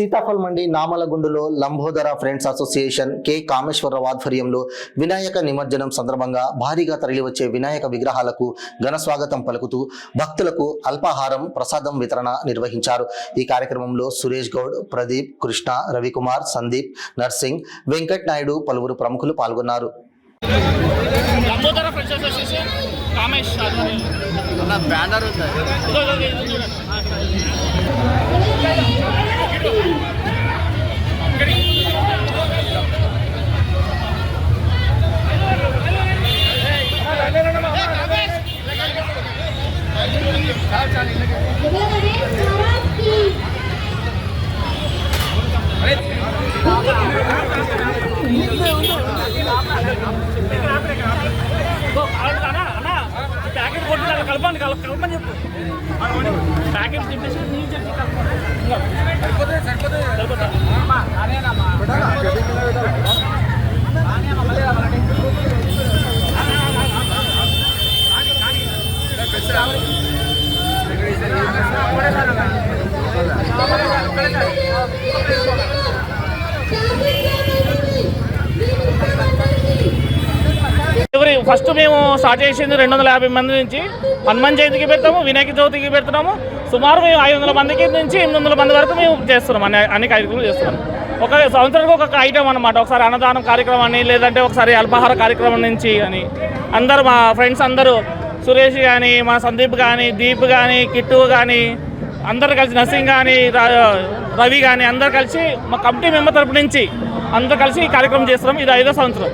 సీతాఫల్ మండి నామలగుండులో Lambodara friends association K Kameswararao ఆధ్వర్యంలో వినాయక నిమజ్జనం సందర్భంగా భారీగా తరలివచ్చే వినాయక విగ్రహాలకు ఘన స్వాగతం పలుకుతూ భక్తులకు అల్పాహారం ప్రసాదం వితరణ నిర్వహించారు. ఈ కార్యక్రమంలో సురేష్ గౌడ్, ప్రదీప్, కృష్ణ, రవికుమార్, సందీప్, నర్సింగ్, వెంకట్ నాయుడు పలువురు ప్రముఖులు పాల్గొన్నారు. Lambodara friends association Kamesh banner ఉంది. ప్యాకెట్ కొట్టు కలపండి కలపని చెప్పు. ప్యాకెట్ ఫస్ట్ మేము స్టార్ట్ చేసింది 250 మంది నుంచి హనుమాన్ జయంతికి పెడతాము, వినాయక చవితికి పెడుతున్నాము. సుమారు మేము 500 మందికి నుంచి 800 మంది వరకు మేము చేస్తున్నాం. అన్ని కార్యక్రమాలు చేస్తున్నాం. ఒక సంవత్సరానికి ఒక ఐటమ్ అనమాట. ఒకసారి అన్నదానం కార్యక్రమం అని, లేదంటే ఒకసారి అల్పాహార కార్యక్రమం నుంచి అని అందరూ మా ఫ్రెండ్స్ అందరూ సురేష్ కానీ, మా సందీప్ కానీ, దీప్ కానీ, కిట్టు కానీ అందరు కలిసి, నర్సింగ్ కానీ, రవి కానీ అందరు కలిసి మా కమిటీ మెంబర్ తరపు నుంచి అందరూ కలిసి ఈ కార్యక్రమం చేస్తున్నాం. ఇది 5వ సంవత్సరం.